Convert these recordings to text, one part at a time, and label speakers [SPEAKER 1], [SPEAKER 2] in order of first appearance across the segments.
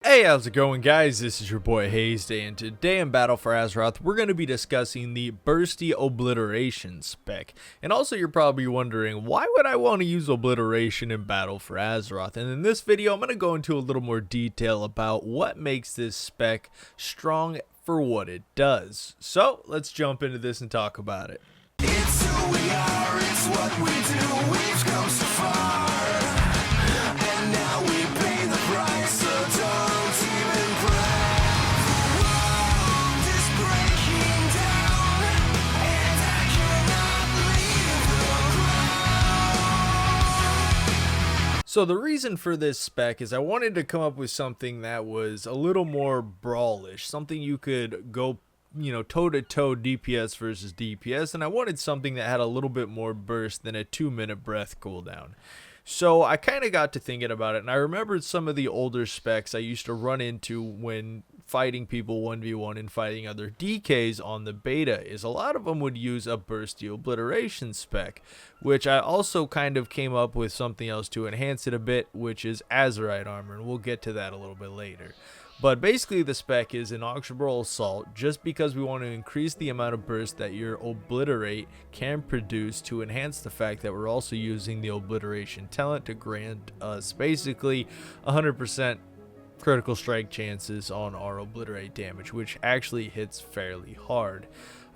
[SPEAKER 1] Hey, how's it going, guys? This is your boy Hazzed, and today in Battle for Azeroth, we're going to be discussing the Bursty Obliteration spec. And also, you're probably wondering, why would I want to use Obliteration in Battle for Azeroth? And in this video, I'm going to go into a little more detail about what makes this spec strong for what it does. So, let's jump into this and talk about it.
[SPEAKER 2] It's who we are, it's what we do, we've come so far, and now we pay the price, so don't even cry. The world is breaking down, and I cannot leave the ground.
[SPEAKER 1] So the reason for this spec is I wanted to come up with something that was a little more brawlish, something you could go toe-to-toe DPS versus DPS, and I wanted something that had a little bit more burst than a 2-minute breath cooldown. So I kind of got to thinking about it, and I remembered some of the older specs I used to run into when fighting people 1v1 and fighting other DKs on the beta. Is a lot of them would use a bursty obliteration spec, which I also kind of came up with something else to enhance it a bit, which is Azerite armor, and we'll get to that a little bit later. But basically the spec is inaugural assault, just because we want to increase the amount of burst that your obliterate can produce, to enhance the fact that we're also using the obliteration talent to grant us basically 100% critical strike chances on our obliterate damage, which actually hits fairly hard.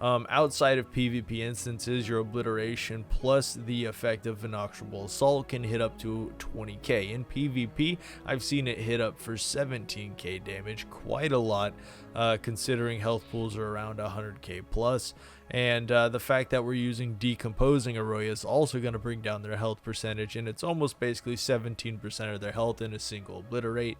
[SPEAKER 1] Outside of PvP instances, your obliteration plus the effect of inaugural assault can hit up to 20k. In PvP, I've seen it hit up for 17k damage, quite a lot, considering health pools are around 100k plus. And the fact that we're using decomposing Arroyo is also going to bring down their health percentage, and it's almost basically 17% of their health in a single obliterate.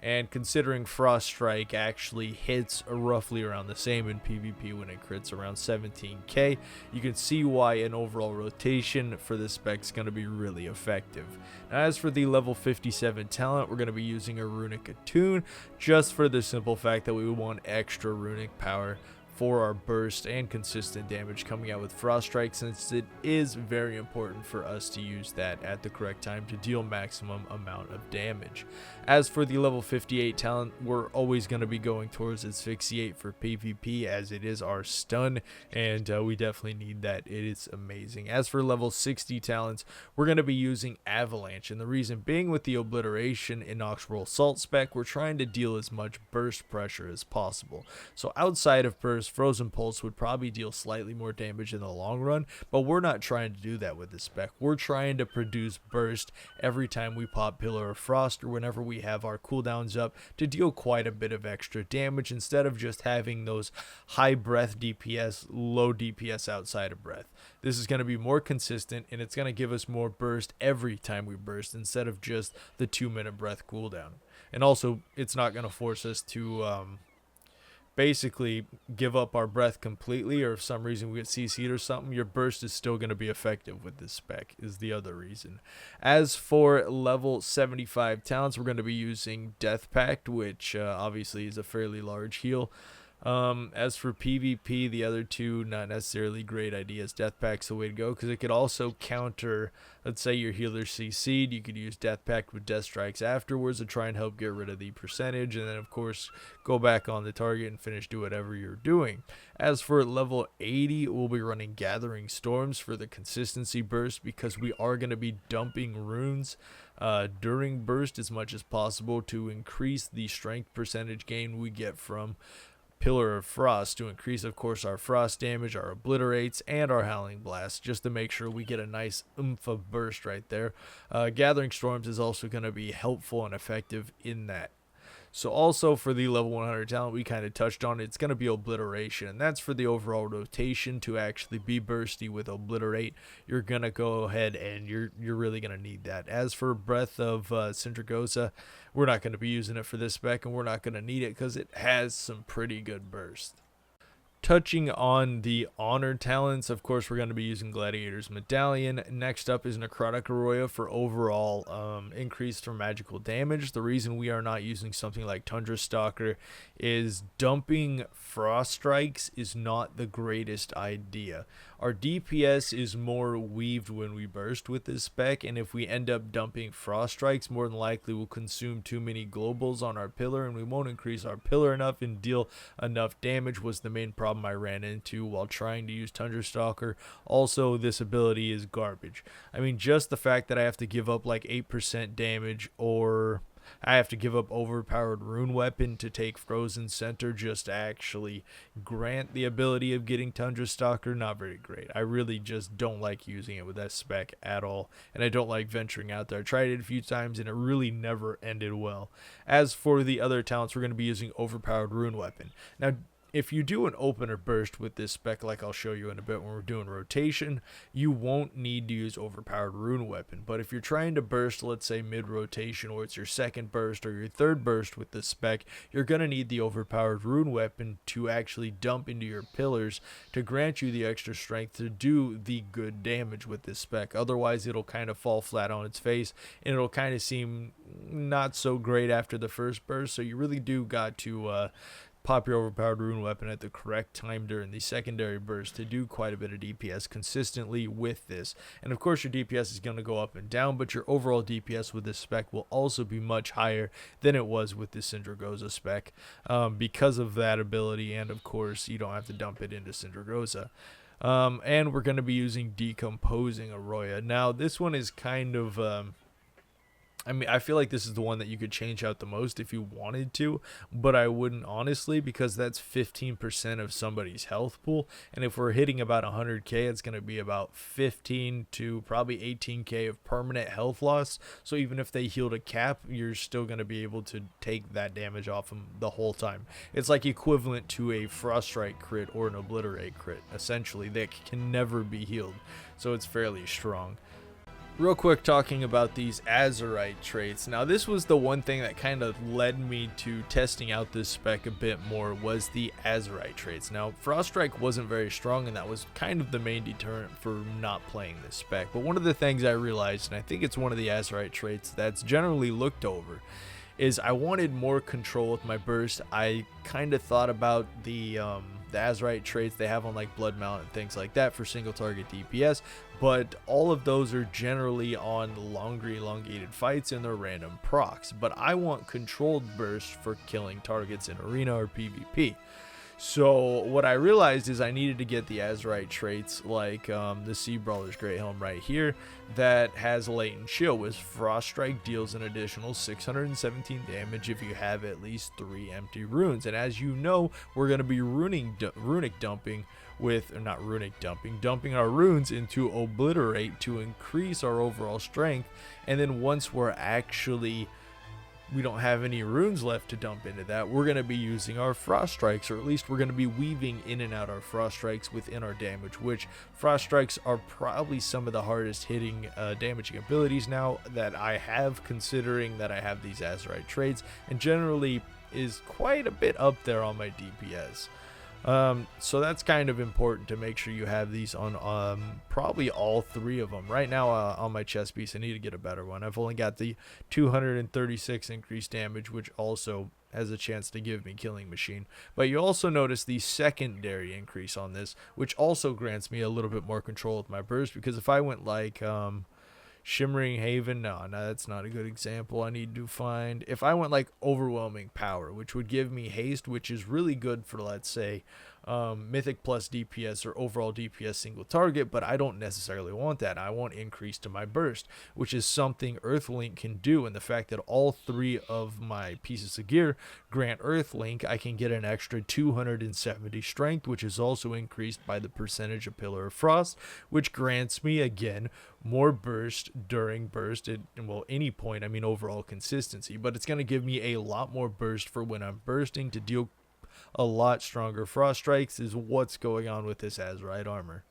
[SPEAKER 1] And considering Frost Strike actually hits roughly around the same in PvP when it crits around 17k, you can see why an overall rotation for this spec is going to be really effective. Now, as for the level 57 talent, we're going to be using a runic attune, just for the simple fact that we want extra runic power for our burst and consistent damage coming out with Frost Strike, since it is very important for us to use that at the correct time to deal maximum amount of damage. As for the level 58 talent, we're always going to be going towards Asphyxiate for PvP, as it is our stun, and we definitely need that. It is amazing. As for level 60 talents, we're going to be using Avalanche, and the reason being, with the obliteration inaugural assault spec, we're trying to deal as much burst pressure as possible. So outside of burst, Frozen Pulse would probably deal slightly more damage in the long run, but we're not trying to do that with this spec. We're trying to produce burst every time we pop Pillar of Frost, or whenever we have our cooldowns up, to deal quite a bit of extra damage, instead of just having those high breath DPS, low DPS outside of breath. This is going to be more consistent, and it's going to give us more burst every time we burst, instead of just the 2-minute breath cooldown. And also, it's not going to force us to basically give up our breath completely, or if some reason we get CC'd or something, your burst is still going to be effective with this spec, is the other reason. As for level 75 talents, we're going to be using Death Pact, which obviously is a fairly large heal. As for PvP, the other two, not necessarily great ideas. Death Pact's the way to go, because it could also counter, let's say your healer CC'd, you could use Death Pact with Death Strikes afterwards to try and help get rid of the percentage, and then of course go back on the target and finish do whatever you're doing. As for level 80, we'll be running Gathering Storms for the consistency burst, because we are going to be dumping runes during burst as much as possible to increase the strength percentage gain we get from Pillar of Frost, to increase, of course, our frost damage, our obliterates, and our howling blast, just to make sure we get a nice oomph of burst right there. Gathering Storms is also going to be helpful and effective in that. So also for the level 100 talent, we kind of touched on it, it's going to be Obliteration, and that's for the overall rotation to actually be bursty with Obliterate. You're going to go ahead and you're really going to need that. As for Breath of Sindragosa, we're not going to be using it for this spec, and we're not going to need it because it has some pretty good burst. Touching on the honor talents, of course, we're going to be using Gladiator's Medallion. Next up is Necrotic Arroyo for overall increase for magical damage. The reason we are not using something like Tundra Stalker is dumping Frost Strikes is not the greatest idea. Our DPS is more weaved when we burst with this spec, and if we end up dumping frost strikes, more than likely we'll consume too many globals on our pillar, and we won't increase our pillar enough and deal enough damage. Was the main problem I ran into while trying to use Tundra Stalker. Also, this ability is garbage. I mean, just the fact that I have to give up like 8% damage, or I have to give up overpowered rune weapon to take Frozen Center just to actually grant the ability of getting Tundra Stalker, not very great. I really just don't like using it with that spec at all, and I don't like venturing out there. I tried it a few times and it really never ended well. As for the other talents, we're going to be using overpowered rune weapon. Now, if you do an opener burst with this spec, like I'll show you in a bit when we're doing rotation, you won't need to use overpowered rune weapon. But if you're trying to burst, let's say mid-rotation, or it's your second burst or your third burst with this spec, you're going to need the overpowered rune weapon to actually dump into your pillars to grant you the extra strength to do the good damage with this spec. Otherwise, it'll kind of fall flat on its face, and it'll kind of seem not so great after the first burst. So you really do got to pop your overpowered rune weapon at the correct time during the secondary burst to do quite a bit of DPS consistently with this. And of course your DPS is going to go up and down, but your overall DPS with this spec will also be much higher than it was with the Sindragosa spec because of that ability, and of course you don't have to dump it into Sindragosa. And we're going to be using Decomposing Arroyo. Now this one is kind of I mean, I feel like this is the one that you could change out the most if you wanted to, but I wouldn't honestly, because that's 15% of somebody's health pool, and if we're hitting about 100k, it's going to be about 15 to probably 18k of permanent health loss. So even if they healed a cap, you're still going to be able to take that damage off them the whole time. It's like equivalent to a Frost Strike crit or an Obliterate crit, essentially. They can never be healed, so it's fairly strong. Real quick, talking about these Azerite traits. Now this was the one thing that kind of led me to testing out this spec a bit more, was the Azerite traits. Now Frost Strike wasn't very strong, and that was kind of the main deterrent for not playing this spec. But one of the things I realized, and I think it's one of the Azerite traits that's generally looked over, is I wanted more control with my burst. I kind of thought about the Azerite traits they have on like Blood Mount and things like that for single target DPS, but all of those are generally on longer elongated fights and they're random procs. But I want controlled burst for killing targets in arena or PvP. So what I realized is I needed to get the Azerite traits like the Sea Brawler's Great Helm right here that has Latent Chill, with Frost Strike deals an additional 617 damage if you have at least 3 empty runes. And as you know, we're going to be runic dumping with, or not runic dumping, dumping our runes into Obliterate to increase our overall strength. And then once we don't have any runes left to dump into that, we're going to be using our Frost Strikes, or at least we're going to be weaving in and out our Frost Strikes within our damage, which Frost Strikes are probably some of the hardest hitting damaging abilities now that I have, considering that I have these Azerite traits, and generally is quite a bit up there on my DPS. So that's kind of important to make sure you have these on probably all 3 of them. Right now on my chest piece I need to get a better one. I've only got the 236 increased damage, which also has a chance to give me Killing Machine. But you also notice the secondary increase on this, which also grants me a little bit more control with my burst, because if I went like Shimmering Haven, no, that's not a good example. I need to find, if I went like Overwhelming Power, which would give me haste, which is really good for, let's say, Mythic plus DPS or overall DPS single target, but I don't necessarily want that. I want increase to my burst, which is something Earthlink can do, and the fact that all 3 of my pieces of gear grant Earthlink, I can get an extra 270 strength, which is also increased by the percentage of Pillar of Frost, which grants me, again, more burst during burst at, well, any point. I mean overall consistency, but it's going to give me a lot more burst for when I'm bursting to deal a lot stronger Frost Strikes, is what's going on with this Azerite armor.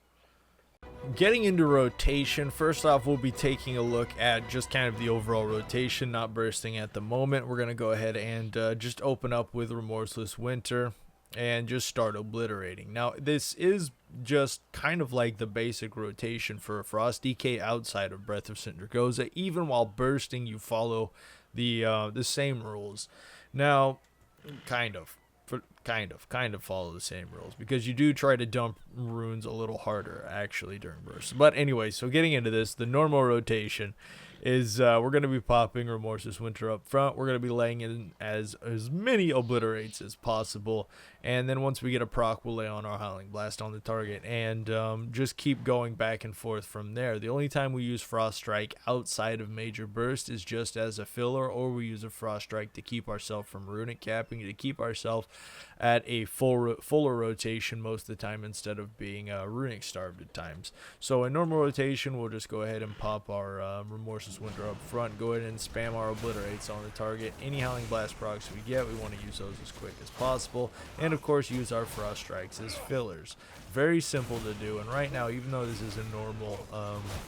[SPEAKER 1] Getting into rotation, first off we'll be taking a look at just kind of the overall rotation, not bursting at the moment. We're going to go ahead and just open up with Remorseless Winter and just start obliterating. Now this is just kind of like the basic rotation for a Frost DK outside of Breath of Sindragosa. Even while bursting you follow the same rules. Now, kind of. for kind of follow the same rules, because you do try to dump runes a little harder actually during bursts. But anyway, so getting into this, the normal rotation is we're going to be popping Remorseless Winter up front. We're going to be laying in as many obliterates as possible, and then once we get a proc, we'll lay on our Howling Blast on the target, and just keep going back and forth from there. The only time we use Frost Strike outside of Major Burst is just as a filler, or we use a Frost Strike to keep ourselves from runic capping, to keep ourselves at a fuller rotation most of the time, instead of being runic starved at times. So in normal rotation, we'll just go ahead and pop our Remorseless Winter up front, go ahead and spam our obliterates on the target. Any Howling Blast procs we get, we want to use those as quick as possible, and of course use our Frost Strikes as fillers. Very simple to do, and right now, even though this is a normal,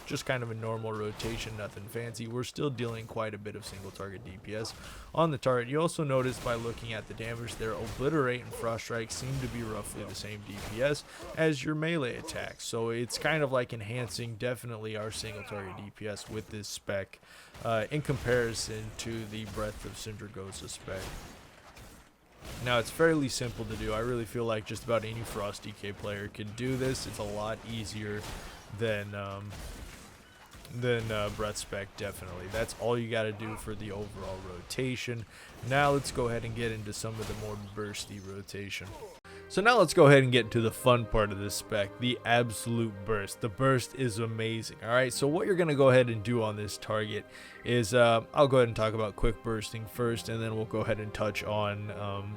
[SPEAKER 1] just kind of a normal rotation, nothing fancy, we're still dealing quite a bit of single target DPS on the target. You also notice by looking at the damage there, Obliterate and Frost Strike seem to be roughly the same DPS as your melee attacks, so it's kind of like enhancing definitely our single target DPS with this spec in comparison to the Breath of Sindragosa spec. Now, it's fairly simple to do. I really feel like just about any Frost DK player can do this. It's a lot easier than Breath Spec, definitely. That's all you got to do for the overall rotation. Now let's go ahead and get into some of the more bursty rotation. So now let's go ahead and get to the fun part of this spec, the absolute burst. The burst is amazing. Alright, so what you're going to go ahead and do on this target is, I'll go ahead and talk about quick bursting first, and then we'll go ahead and touch on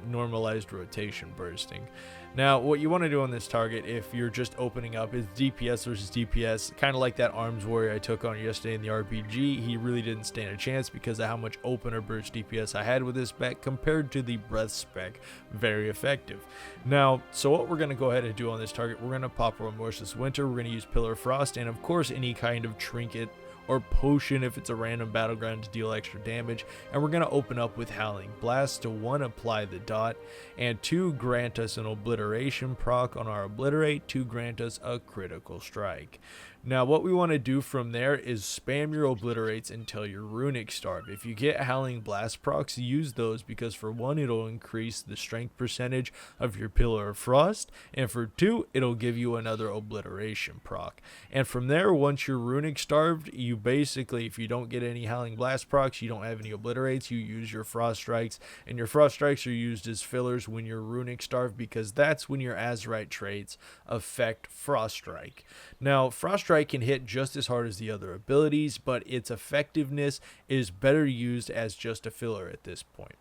[SPEAKER 1] normalized rotation bursting. Now, what you want to do on this target, if you're just opening up, is DPS versus DPS, kind of like that Arms Warrior I took on yesterday in the RPG. He really didn't stand a chance because of how much opener burst DPS I had with this spec compared to the Breath spec. Very effective. Now, so what we're going to go ahead and do on this target, we're going to pop Remorseless Winter, we're going to use Pillar of Frost, and of course any kind of trinket or potion if it's a random battleground to deal extra damage, and we're going to open up with Howling Blast to 1, apply the dot, and 2, grant us an obliteration proc on our obliterate, to grant us a critical strike. Now what we want to do from there is spam your obliterates until you're runic starved. If you get Howling Blast procs, use those, because for 1 it'll increase the strength percentage of your Pillar of Frost, and for 2 it'll give you another obliteration proc. And from there, once you're runic starved, you basically, if you don't get any Howling Blast procs, you don't have any obliterates, you use your Frost Strikes, and your Frost Strikes are used as fillers when you're runic starved, because that's when your Azerite traits affect Frost Strike. Now Frost Strike can hit just as hard as the other abilities, but its effectiveness is better used as just a filler at this point.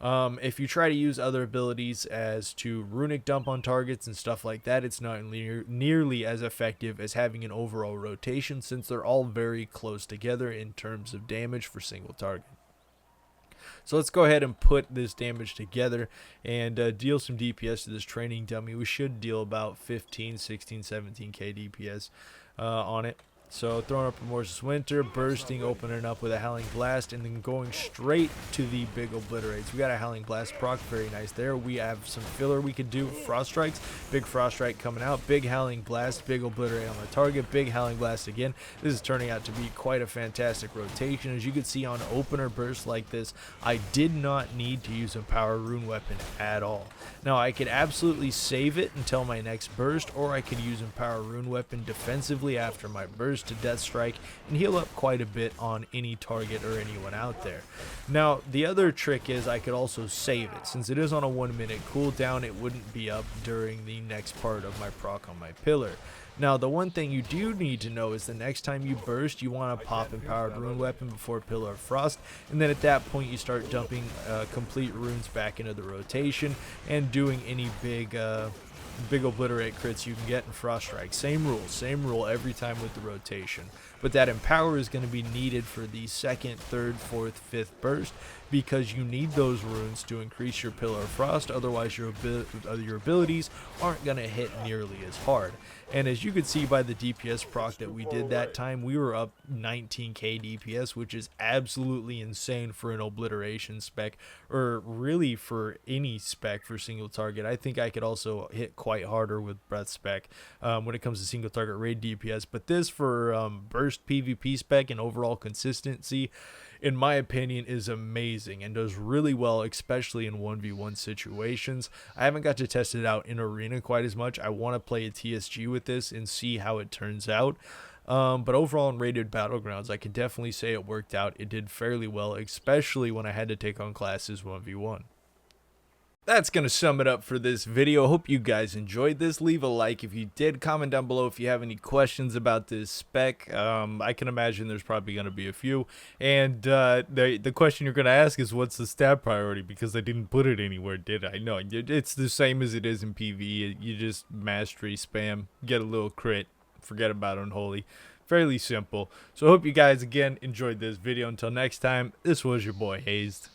[SPEAKER 1] If you try to use other abilities as to runic dump on targets and stuff like that, it's not nearly as effective as having an overall rotation, since they're all very close together in terms of damage for single target. So let's go ahead and put this damage together and deal some DPS to this training dummy. We should deal about 15, 16, 17k DPS on it. So throwing up Remorseless Winter, bursting, opening up with a Howling Blast, and then going straight to the big obliterates. We got a Howling Blast proc, very nice there. We have some filler we could do, Frost Strikes, big Frost Strike coming out, big Howling Blast, big obliterate on the target, big Howling Blast again. This is turning out to be quite a fantastic rotation. As you can see on opener bursts like this, I did not need to use a power rune weapon at all. Now I could absolutely save it until my next burst, or I could use a power rune weapon defensively after my burst to Death Strike and heal up quite a bit on any target or anyone out there. Now the other trick is I could also save it. Since it is on a 1-minute cooldown, it wouldn't be up during the next part of my proc on my pillar. Now the one thing you do need to know is the next time you burst, you want to pop Empowered Rune Weapon before Pillar of Frost, and then at that point you start dumping complete runes back into the rotation and doing any big obliterate crits you can get in Frost Strike. Same rule every time with the rotation. But that Empower is going to be needed for the 2nd, 3rd, 4th, 5th burst, because you need those runes to increase your Pillar of Frost, otherwise your abilities aren't going to hit nearly as hard. And as you could see by the DPS proc that we did that time, we were up 19k DPS, which is absolutely insane for an obliteration spec, or really for any spec for single target. I think I could also hit quite harder with Breath spec when it comes to single target raid DPS, but this for burst PvP spec and overall consistency in my opinion, is amazing and does really well, especially in 1v1 situations. I haven't got to test it out in arena quite as much. I want to play a TSG with this and see how it turns out. But overall in rated battlegrounds, I can definitely say it worked out. It did fairly well, especially when I had to take on classes 1v1. That's going to sum it up for this video. Hope you guys enjoyed this. Leave a like if you did. Comment down below if you have any questions about this spec. I can imagine there's probably going to be a few. And the question you're going to ask is, what's the stat priority? Because I didn't put it anywhere, did I? No, it's the same as it is in PvE. You just mastery spam, get a little crit, forget about Unholy. Fairly simple. So I hope you guys, again, enjoyed this video. Until next time, this was your boy Hazzed.